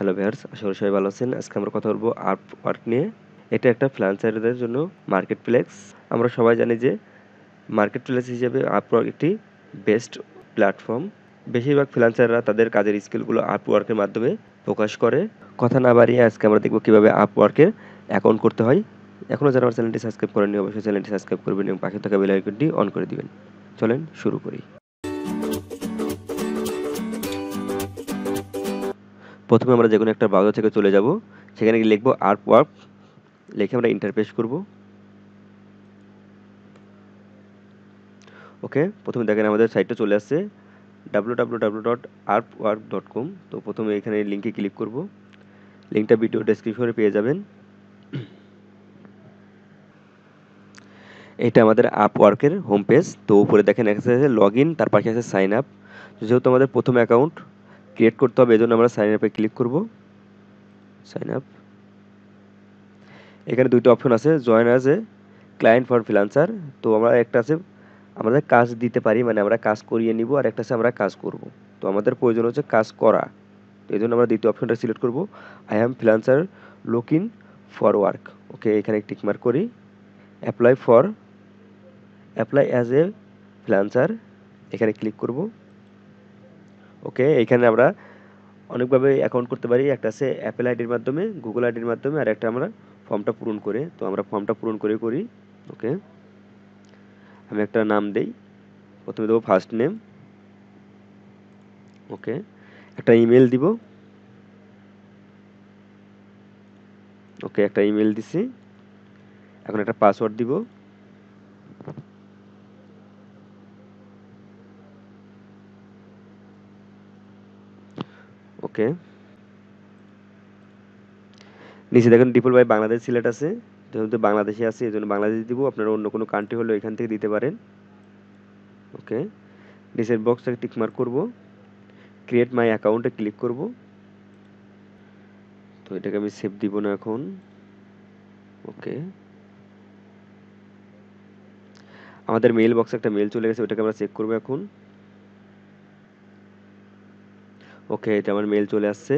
Hello viewers, আশা করি সবাই ভালো আছেন। আজকে আমরা কথা বলবো আপওয়ার্ক নিয়ে। এটা একটা ফ্রিল্যান্সারদের জন্য মার্কেট প্লেস। আমরা সবাই জানি যে মার্কেট প্লেস হিসেবে আপওয়ার্ক একটি বেস্ট প্ল্যাটফর্ম। বেশিরভাগ ফ্রিল্যান্সাররা তাদের কাজের স্কিলগুলো আপওয়ার্কের মাধ্যমে প্রকাশ করে। কথা না বাড়িয়ে আজকে আমরা দেখব কিভাবে আপওয়ার্কের অ্যাকাউন্ট করতে হয়। এখনও যারা আমার চ্যানেলটি সাবস্ক্রাইব করেননি অবশ্যই চ্যানেলটি সাবস্ক্রাইব করবেন এবং পাশে থাকা বেল আইকনটি অন করে দিবেন। চলেন শুরু করি। প্রথমে আমরা যেকোনো একটা ব্রাউজার থেকে চলে যাব, সেখানে গিয়ে লিখব আপওয়ার্ক, লিখে আমরা এন্টার প্রেস করব। ওকে, প্রথমে দেখেন আমাদের সাইটটা চলে আসছে www.upwork.com। তো প্রথমে এখানে লিঙ্কে ক্লিক করব। লিঙ্কটা ভিডিও ডেসক্রিপশনে পেয়ে যাবেন। এটা আমাদের আপওয়ার্কের হোম পেজ। তো উপরে দেখেন আছে লগ ইন, তার পাশে আছে সাইন আপ। যেহেতু আমাদের প্রথম অ্যাকাউন্ট ক্রিয়েট করতে হবে, এজন্য আমরা সাইন আপে ক্লিক করব। Sign up. এখানে দুইটা অপশন আছে, join as a client for freelancer. তো আমরা একটা আছে আমাদের কাজ দিতে পারি, মানে আমরা কাজ করিয়ে নিব, আর একটা আছে আমরা কাজ করব। তো আমাদের প্রয়োজন হচ্ছে কাজ করা। তো এই জন্য আমরা দ্বিতীয় অপশনটা সিলেক্ট করব, I am freelancer looking for work. Okay, এখানে টিক মার্ক করি। অ্যাপ্লাই অ্যাজ এ ফ্রিল্যান্সার, এখানে ক্লিক করব। ওকে, এখানে আমরা অনেকভাবে অ্যাকাউন্ট করতে পারি। একটা আছে অ্যাপেল আইডির মাধ্যমে, গুগল আইডির মাধ্যমে, আর একটা আমরা ফর্মটা পূরণ করে। তো আমরা ফর্মটা পূরণ করে করি। ওকে, আমি একটা নাম দেই, প্রথমে দেবো ফার্স্ট নেম। ওকে, একটা ইমেল দিব। ওকে, একটা ইমেল দিছি। এখন একটা পাসওয়ার্ড দিব। ওকে, নিচে দেখেন ডিফল্ট বাই বাংলাদেশ সিলেক্ট আছে, যেহেতু বাংলাদেশে আছে এই জন্য বাংলাদেশ দিব। আপনারা অন্য কোনো কান্ট্রি হলে এখান থেকে দিতে পারেন। ওকে, নিচের বক্সটাকে টিক মার্ক করব, ক্রিয়েট মাই অ্যাকাউন্টে ক্লিক করব। তো এটাকে আমি সেভ দিব না এখন। ওকে, আমাদের মেইল বক্সে একটা মেল চলে গেছে, ওটাকে আমরা চেক করব এখন। ওকে, এটা আমার মেল চলে আসছে।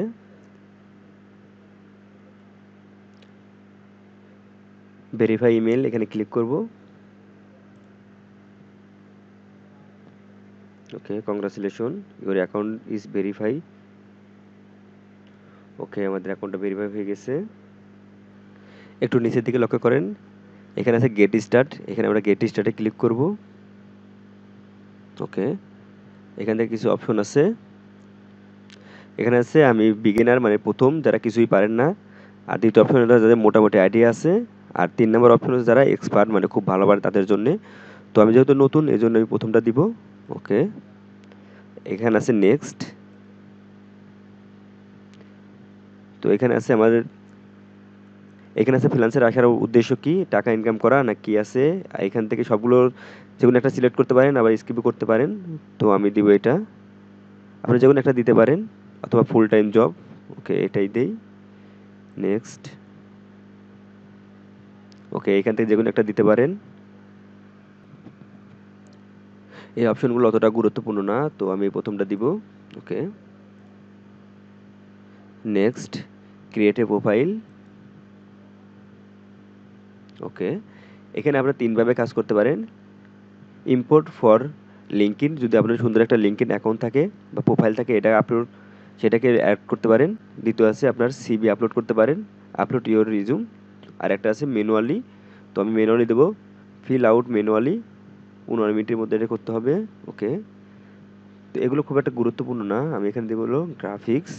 ভেরিফাই ইমেল, এখানে ক্লিক করব। Okay, congratulation, your account is verify. Okay, আমাদের অ্যাকাউন্টটা ভেরিফাই হয়ে গেছে। একটু নিচের দিকে লক্ষ্য করেন, এখানে আছে গেট স্টার্ট, এখানে আমরা গেট স্টার্টে ক্লিক করব। ওকে, এখান থেকে কিছু অপশন আছে। এখানে আছে আমি বিগিনার, মানে প্রথম, যারা কিছুই পারেন না। আর দ্বিতীয় অপশন হলো যাদের মোটামুটি আইডিয়া আছে। আর 3 নম্বর অপশন হচ্ছে যারা এক্সপার্ট, মানে খুব ভালো পারে তাদের জন্য। তো আমি যেহেতু নতুন, এই জন্য আমি প্রথমটা দিব। ওকে, এখানে আছে নেক্সট। তো এখানে আছে আমাদের, এখানে আছে ফ্রিল্যান্সার আসার উদ্দেশ্য কি, টাকা ইনকাম করা না কি আছে। এখান থেকে সবগুলোর যেকোনো একটা সিলেক্ট করতে পারেন, আবার স্কিপও করতে পারেন। তো আমি দিব এটা। আপনি যেকোনো একটা দিতে পারেন, অথবা ফুল টাইম জব। ওকে, এটাই দেই। নেক্সট। ওকে, এখান থেকে যেকোনো একটা দিতে পারেন। এই অপশনগুলো অতটা গুরুত্বপূর্ণ না, তো আমি প্রথমটা দিব। ওকে, নেক্সট, ক্রিয়েট এ প্রোফাইল। ওকে, এখানে আপনারা 3 ভাবে কাজ করতে পারেন। ইম্পোর্ট ফর লিঙ্কডইন, যদি আপনার সুন্দর একটা লিঙ্কডইন অ্যাকাউন্ট থাকে বা প্রোফাইল থাকে, এটা আপলোড, সেটাকে অ্যাড করতে পারেন। দ্বিতীয় আছে আপনার সিভি আপলোড করতে পারেন, আপলোড ইওর রিজুম। আর একটা আছে ম্যানুয়ালি। তো আমি ম্যানুয়ালি দেবো, ফিল আউট ম্যানুয়ালি, 15 মিনিটের মধ্যে এটা করতে হবে। ওকে, তো এগুলো খুব একটা গুরুত্বপূর্ণ না। আমি এখানে দেবো হলো গ্রাফিক্স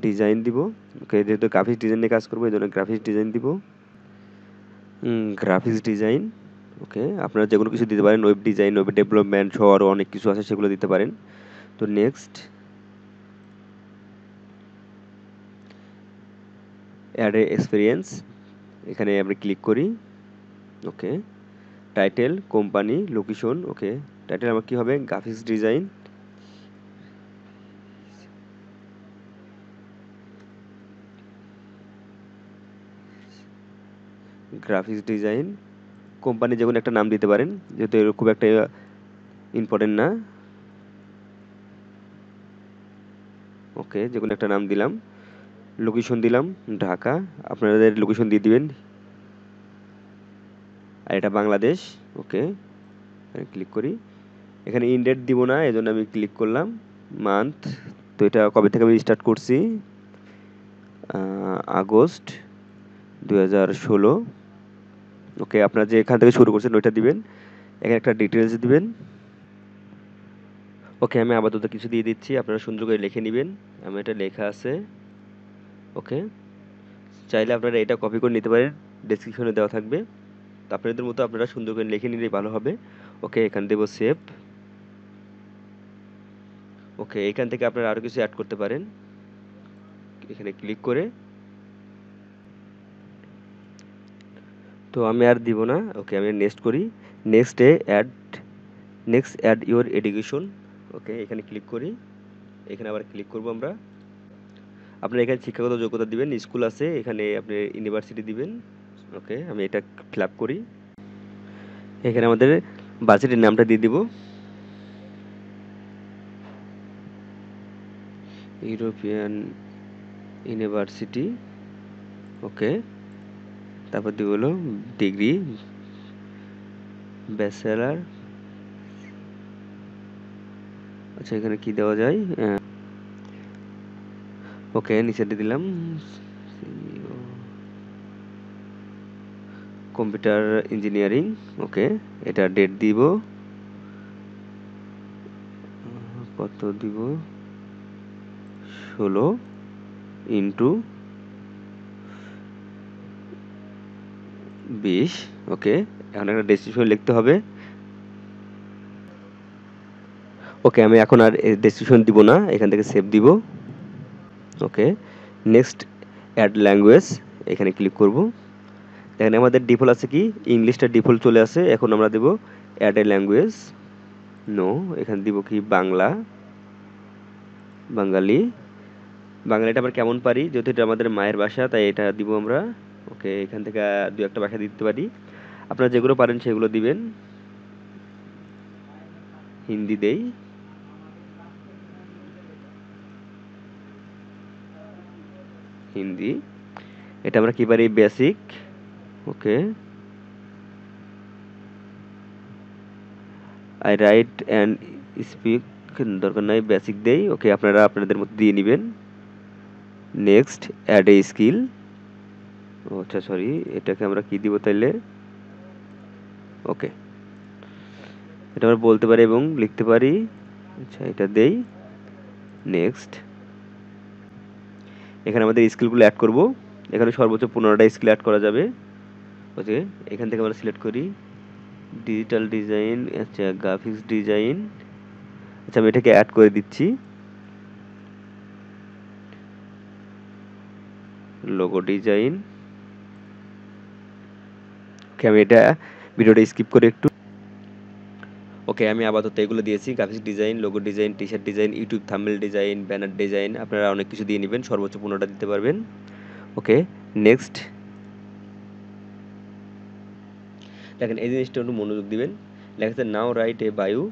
ডিজাইন দিব। ওকে, যেহেতু গ্রাফিক্স ডিজাইন নিয়ে কাজ করবো এই জন্য গ্রাফিক্স ডিজাইন দিব। Graphics design. ওকে, আপনারা যে কোনো কিছু দিতে পারেন, ওয়েব ডিজাইন, ওয়েব ডেভেলপমেন্ট সহ আরও অনেক কিছু আছে, সেগুলো দিতে পারেন। তো নেক্সট, অ্যাড এ এক্সপিরিয়েন্স, এখানে আমরা ক্লিক করি। ওকে, টাইটেল, কোম্পানি, লোকেশন। ওকে, টাইটেল আমার কী হবে, graphics design. Graphics design, company যে কোনো একটা নাম দিতে পারেন, যেহেতু এর খুব একটা ইম্পর্টেন্ট না। ওকে, যেকোনো একটা নাম দিলাম। লোকেশন দিলাম ঢাকা, আপনাদের লোকেশন দিয়ে দিবেন। আর এটা বাংলাদেশ। ওকে, ক্লিক করি। এখানে ইনডেট দিব না, এজন্য আমি ক্লিক করলাম। মান্থ, তো এটা কবে থেকে আমি স্টার্ট করছি, আগস্ট 2016। ওকে, আপনারা যে এখান থেকে শুরু করছেন ওইটা দিবেন। এখানে একটা ডিটেলস দিবেন। ওকে, আমি আপাতত কিছু দিয়ে দিচ্ছি, আপনারা সুন্দর করে লিখে নেবেন। আমার এটা লেখা আছে। ওকে, চাইলে আপনারা এটা কপি করে নিতে পারেন, ডেসক্রিপশনে দেওয়া থাকবে। তো আপনাদের মতো আপনারা সুন্দর করে লিখে নিলেই ভালো হবে। ওকে, এখানে দেবো সেভ। ওকে, এখান থেকে আপনারা আরও কিছু অ্যাড করতে পারেন, এখানে ক্লিক করে। তো আমি আর দিব না। ওকে, আমি নেক্সট করি। নেক্সটে অ্যাড ইউর এডুকেশন। ওকে, এখানে ক্লিক করি। এখানে আবার ক্লিক করব আমরা। আপনারা এখানে শিক্ষাগত যোগ্যতা দিবেন, স্কুল আছে, এখানে আপনি ইউনিভার্সিটি দিবেন। ওকে, আমি এটা ফিল আপ করি। এখানে আমাদের বাজেটের নামটা দিয়ে দিব, ইউরোপিয়ান ইউনিভার্সিটি। ওকে, তারপর দিব হলো ডিগ্রি, ব্যাচেলার। আচ্ছা, এখানে কি দেওয়া যায়? ওকে, নিচে দিয়ে দিলাম কম্পিউটার ইঞ্জিনিয়ারিং। ওকে, এটা ডেট দিব, কত দিব, 16x20। ওকে, এখন একটা ডেসক্রিপশন লিখতে হবে। ওকে, আমি এখন আর ডেসক্রিপশন দিব না, এখান থেকে সেভ দিব। ওকে, নেক্সট অ্যাড ল্যাঙ্গুয়েজ, এখানে ক্লিক করব। এখানে আমাদের ডিফল্ট আছে কি, ইংলিশটা ডিফল্ট চলে আসে। এখন আমরা দেব অ্যাড এ ল্যাঙ্গুয়েজ। নো, এখানে দিব কি বাংলা, বাঙালি। বাঙালিটা আবার কেমন পারি, যেহেতু এটা আমাদের মায়ের ভাষা তাই এটা দিব আমরা। ওকে, এখান থেকে দু একটা ভাষা দিতে পারি, আপনারা যেগুলো পারেন সেগুলো দিবেন। হিন্দি দেই। হিন্দি, এটা আমরা কি পারি, basic. Okay, I right and speak, দরকার নাই, বেসিক দেই। ওকে, আপনারা আপনাদের মতো দিয়ে নেবেন। Next add a skill. আচ্ছা সরি, এটাকে আমরা কি দিব তাইলে? ওকে, এটা আমরা বলতে পারি এবং লিখতে পারি। আচ্ছা, এটা দেই। নেক্সট, এখানে আমাদের স্কিলগুলো অ্যাড করব। এখানে সর্বোচ্চ 15টা স্কিল অ্যাড করা যাবে। ওকে, এখান থেকে আমরা সিলেক্ট করি ডিজিটাল ডিজাইন, আচ্ছা গ্রাফিক্স ডিজাইন। আচ্ছা, আমি এটাকে অ্যাড করে দিচ্ছি। Logo design. ওকে, আমি এটা ভিডিওটা স্কিপ করে একটু। ওকে, আমি আপাতত এগুলো দিয়েছি, graphics design, logo design, T shirt design, YouTube thumbnail design, banner design. আপনারা অনেক কিছু দিয়ে নেবেন, সর্বোচ্চ 15টা দিতে পারবেন। Okay, next. দেখেন এই জিনিসটা একটু মনোযোগ দিবেন। লেখা আছে now write a bio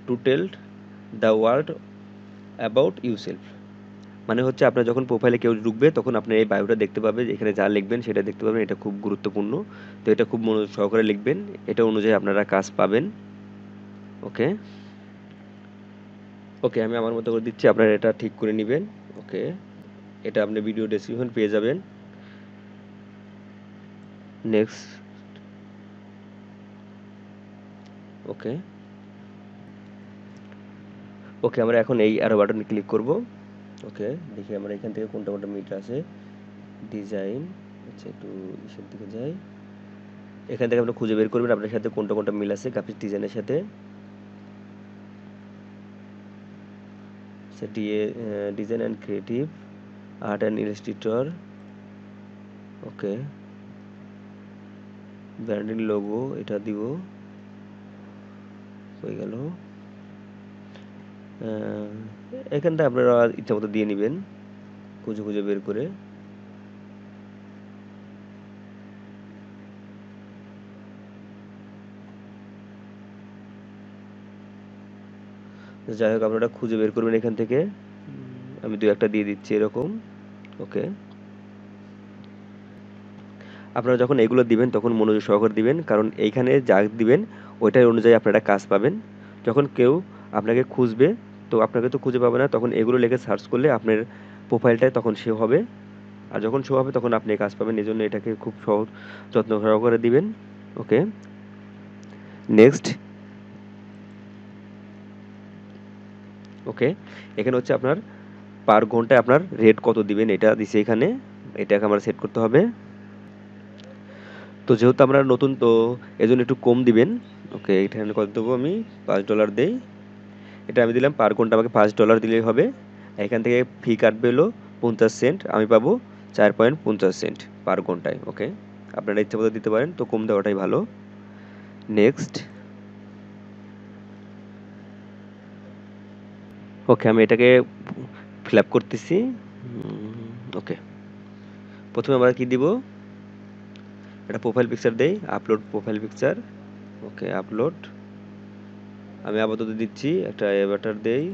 to tell the world about yourself. মানে হচ্ছে আপনার যখন প্রোফাইলে কেউ ঢুকবে তখন আপনি এই বায়োটা দেখতে পাবে, এখানে যা লিখবেন সেটা দেখতে পাবেন। এটা খুব গুরুত্বপূর্ণ, তো এটা খুব মনোযোগ সহকারে লিখবেন, এটা অনুযায়ী আপনারা কাজ পাবেন। ওকে, ওকে, আমি আমার মতো করে দিচ্ছি, আপনারা এটা ঠিক করে নেবেন। ওকে, এটা আপনি ভিডিও ডেসক্রিপশন পেয়ে যাবেন। নেক্সট। ওকে, ওকে, আমরা এখন এই অ্যারো বাটনে ক্লিক করব। ওকে, দেখি আমরা এখান থেকে কোনটা কোনটা মিল আছে। ডিজাইন, আচ্ছা একটু ইসের দিকে যাই। এখান থেকে আপনি খুঁজে বের করবেন আপনার সাথে কোনটা কোনটা মিল আছে গ্রাফিক্স ডিজাইনের সাথে। DA design and creative, art and Illustrator. Okay, branding logo এটা দিব, হয়ে গেল। এখানটা আপনারা ইচ্ছা মতো দিয়ে নেবেন, খুঁজে খুঁজে বের করে। যাই হোক, আপনারা খুঁজে বের করবেন এখান থেকে। আমি 2-1টা দিয়ে দিচ্ছি এরকম। ওকে। আপনারা যখন এগুলো দিবেন তখন মনোযোগ সহকারে দিবেন। কারণ এইখানে যা দিবেন ওইটার অনুযায়ী আপনারা কাজ পাবেন। যখন কেউ আপনাকে খুঁজবে তো আপনাকে তো খুঁজে পাবে না। তখন এগুলো লিখে সার্চ করলে আপনার প্রোফাইলটায় তখন শো হবে। আর যখন শো হবে তখন আপনি কাজ পাবেন। এজন্য এটাকে খুব যত্ন সহকারে দিবেন। ওকে। নেক্সট। ওকে। এখানে হচ্ছে আপনার পার ঘন্টায় আপনার রেট কত দিবেন এটা দিছে এখানে। এটাকে আমার সেট করতে হবে। তো যেহেতু আমরা নতুন তো এজন্য একটু কম দিবেন। ওকে, এখানে কত দেবো আমি? $5 দেই। এটা আমি দিলাম পার ঘন্টা আমাকে $5 দিলেই হবে। এখান থেকে ফি কাটবে হলো 50 সেন্ট। আমি পাবো 4.50 সেন্ট পার ঘন্টায়। ওকে। আপনারা ইচ্ছা মতো দিতে পারেন, তো কম দেওয়াটাই ভালো। নেক্সট। ওকে, আমি এটাকে ফিল আপ করতেছি। ওকে। প্রথমে আমরা কি দিব? একটা প্রোফাইল পিকচার দেই। Upload profile picture. Okay, upload. আমি আপাতত দিচ্ছি একটা অ্যাভাটার দেই।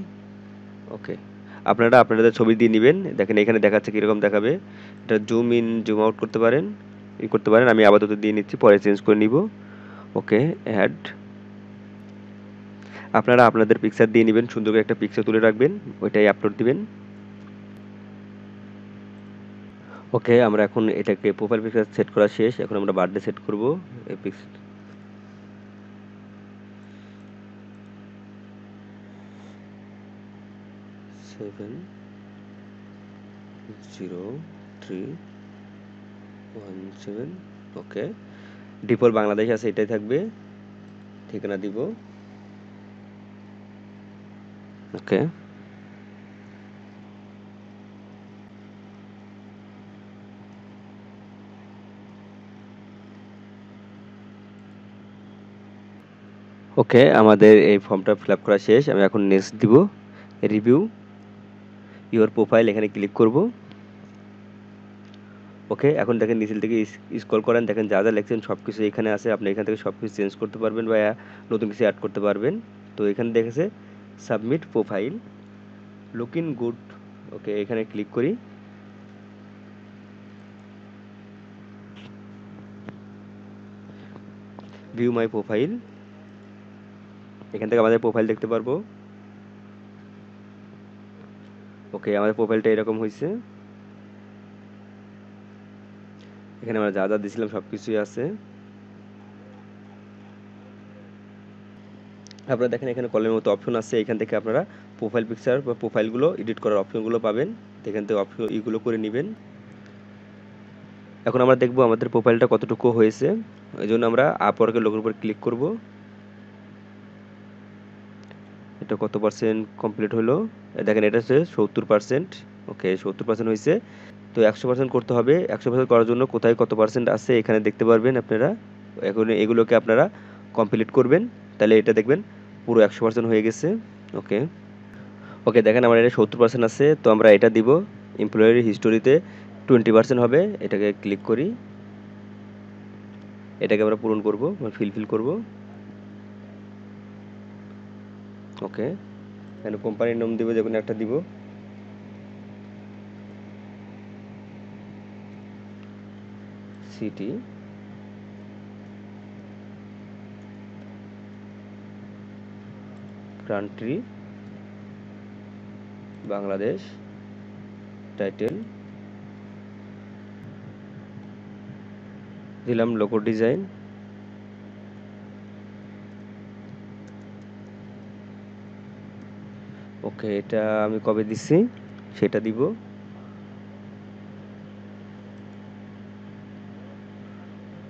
ওকে। আপনারা আপনাদের ছবি দিয়ে নিবেন। দেখেন এখানে দেখাচ্ছে কিরকম দেখাবে। এটা জুম ইন জুম আউট করতে পারেন, করতে পারেন। আমি আপাতত দিয়ে নিচ্ছি, পরে চেঞ্জ করে নিব। ওকে, অ্যাড। আপনারা আপনাদের পিকচার দিয়ে নিবেন, সুন্দর করে একটা পিকচার তুলে রাখবেন, ওইটাই আপলোড দিবেন। ওকে, আমরা এখন এটাকে প্রোফাইল পিকচার সেট করা শেষ। এখন আমরা বার্থডে সেট করব। এই পিকচার 70317। ওকে। ডিফল্ট বাংলাদেশ আছে, এটাই থাকবে। ঠিকানা দিব। ওকে। ওকে, আমাদের এই ফর্মটা ফিল আপ করা শেষ। আমি এখন নেক্সট দিব। রিভিউ ইওর প্রোফাইল, এখানে ক্লিক করব। ওকে, এখন দেখেন নিচের দিকে স্ক্রল করেন, দেখেন যা যা লিখছেন সব কিছু এখানে আছে। আপনি এখান থেকে সব কিছু চেঞ্জ করতে পারবেন বা নতুন কিছু অ্যাড করতে পারবেন। তো এখানে দেখেছে সাবমিট প্রোফাইল, লুকিং গুড। ওকে, এখানে ক্লিক করি। ভিউ মাই প্রোফাইল, এখান থেকে আমাদের প্রোফাইল দেখতে পারবো। ওকে, আমাদের প্রোফাইলটা এরকম হয়েছে। এখানে আমরা যা যা দিয়েছিলাম সব কিছুই আছে। আপনারা দেখেন এখানে কলের মতো অপশন আছে। এখান থেকে আপনারা প্রোফাইল পিকচার বা প্রোফাইলগুলো এডিট করার অপশনগুলো পাবেন। এখান থেকে অপশন এইগুলো করে নেবেন। এখন আমরা দেখব আমাদের প্রোফাইলটা কতটুকু হয়েছে। এই জন্য আমরা আপওয়ার্কের লোগোর উপর ক্লিক করব। এটা কত পার্সেন্ট কমপ্লিট হলো? দেখেন এটা হচ্ছে 70%। ওকে, 70% হয়েছে। তো 100% করতে হবে। 100% করার জন্য কোথায় কত পার্সেন্ট আছে এখানে দেখতে পারবেন আপনারা। এখন এগুলোকে আপনারা কমপ্লিট করবেন। তাহলে এটা দেখবেন পুরো 100% হয়ে গেছে। ওকে। ওকে, দেখেন আমার এটা 70% আছে। তো আমরা এটা দিব এমপ্লয়ি হিস্টোরিতে 20% হবে। এটাকে ক্লিক করি। এটাকে আমরা পূরণ করব, ফিল করব। ওকে, এখানে কোম্পানির নাম দিব, যেকোনো একটা দিব। সিটি, কান্ট্রি বাংলাদেশ, টাইটেল দিলাম, লোগো ডিজাইন। ওকে, এটা আমি কবে দিচ্ছি সেটা দিব।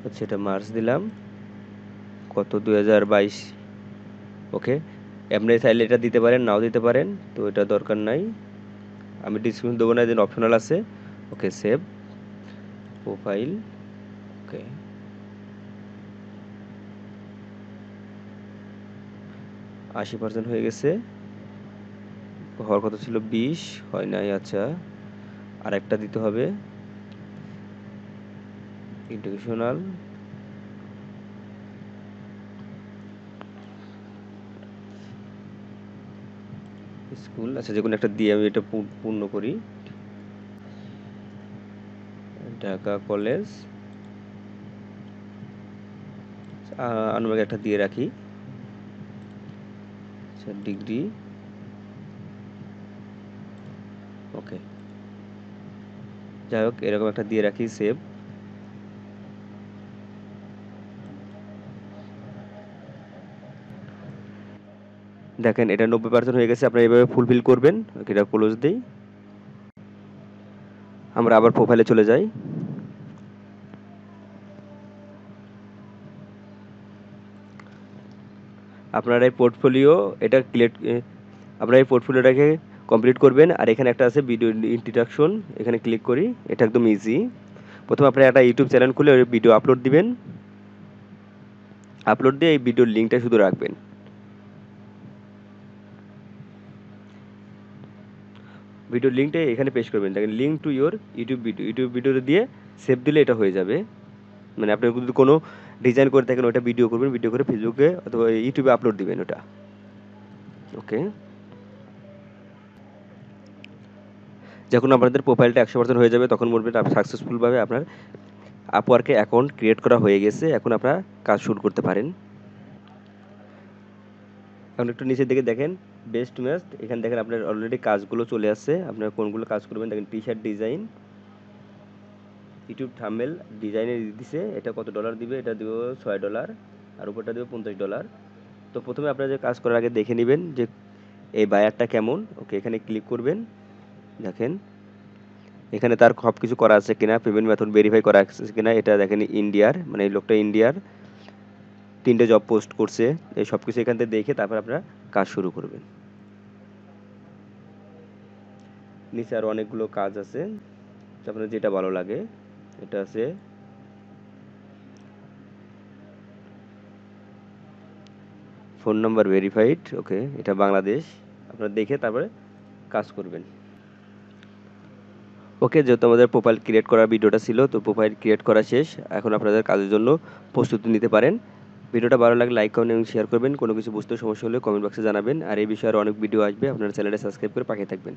আচ্ছা, এটা মার্চ দিলাম। কত? 2022। ওকে, আপনি চাইলে এটা দিতে পারেন, নাও দিতে পারেন। তো এটা দরকার নাই, আমি ডিসক্রিপশন দেবো না, যেন অপশনাল আছে। ওকে, সেভ প্রোফাইল। ওকে, 80% হয়ে গেছে। হওয়ার কথা ছিল 20, হয় নাই। আচ্ছা, আর একটা দিতে হবে, এডুকেশনাল। স্কুল, আচ্ছা যেকোনো একটা দিয়ে আমি এটা পূর্ণ করি। ঢাকা কলেজ, আনুমানিক একটা দিয়ে রাখি। আচ্ছা ডিগ্রি, ওকে, যাই হোক এরকম একটা দিয়ে রাখি, সেভ। দেখেন এটা 90% হয়ে গেছে। আপনারা এইভাবে ফুলফিল করবেন। এটা ক্লোজ দেই। আমরা আবার প্রোফাইলে চলে যাই। আপনারা এই পোর্টফোলিও এটা আপনারা এই পোর্টফোলিওটাকে কমপ্লিট করবেন। আর এখানে একটা আছে ভিডিও ইন্ট্রোডাকশন, এখানে ক্লিক করি। এটা একদম ইজি। প্রথমে আপনারা একটা ইউটিউব চ্যানেল খুলে ওই ভিডিও আপলোড দিবেন। আপলোড দিয়ে এই ভিডিওর লিঙ্কটা শুধু রাখবেন। ভিডিওর লিঙ্কটা এখানে পেস্ট করবেন। দেখেন link to your YouTube video দিয়ে সেভ দিলে এটা হয়ে যাবে। মানে আপনি যদি কোনো ডিজাইন করে থাকেন ওটা ভিডিও করবেন, ভিডিও করে ফেসবুকে অথবা ইউটিউবে আপলোড দিবেন ওটা। ওকে, যখন আপনাদের প্রোফাইলটা 100% হয়ে যাবে তখন বলবেন সাকসেসফুলভাবে আপনার আপওয়ার্কে অ্যাকাউন্ট ক্রিয়েট করা হয়ে গেছে। এখন আপনারা কাজ শুরু করতে পারেন। এখন একটু নিচের দিকে দেখেন বেস্ট ম্যাচ, এখানে দেখেন আপনার অলরেডি কাজগুলো চলে আসছে। আপনারা কোনগুলো কাজ করবেন দেখেন। টি শার্ট ডিজাইন, ইউটিউব থাম্বনেল ডিজাইনের দিছে। এটা কত ডলার দিবে? এটা দিব $6 আর উপরটা দিব $50। তো প্রথমে আপনারা যে কাজ করার আগে দেখে নেবেন যে এই বায়ারটা কেমন। ওকে, এখানে ক্লিক করবেন। দেখেন এখানে তার সব কিছু করা আছে কিনা, পেমেন্ট মেথড ভেরিফাই করা আছে কিনা। এটা দেখেন ইন্ডিয়ার, মানে এই লোকটা ইন্ডিয়ার, 3টে জব পোস্ট করছে। এই সব কিছু এখান থেকে দেখে তারপর আপনারা কাজ শুরু করবেন। নিচে আরও অনেকগুলো কাজ আছে, আপনার যেটা ভালো লাগে। এটা আছে ফোন নাম্বার ভেরিফাইড, ওকে, এটা বাংলাদেশ। আপনারা দেখে তারপরে কাজ করবেন। ওকে, যেহেতু আমাদের প্রোফাইল ক্রিয়েট করার ভিডিওটা ছিল, তো প্রোফাইল ক্রিয়েট করা শেষ। এখন আপনাদের কাজের জন্য প্রস্তুতি নিতে পারেন। ভিডিওটা ভালো লাগলে লাইক কমেন্ট এবং শেয়ার করবেন। কোনো কিছু বুঝতে সমস্যা হলে কমেন্ট বক্সে জানাবেন। আর এই বিষয়ে আরও অনেক ভিডিও আসবে, আপনারা চ্যানেলটা সাবস্ক্রাইব করে পাঠিয়ে থাকবেন।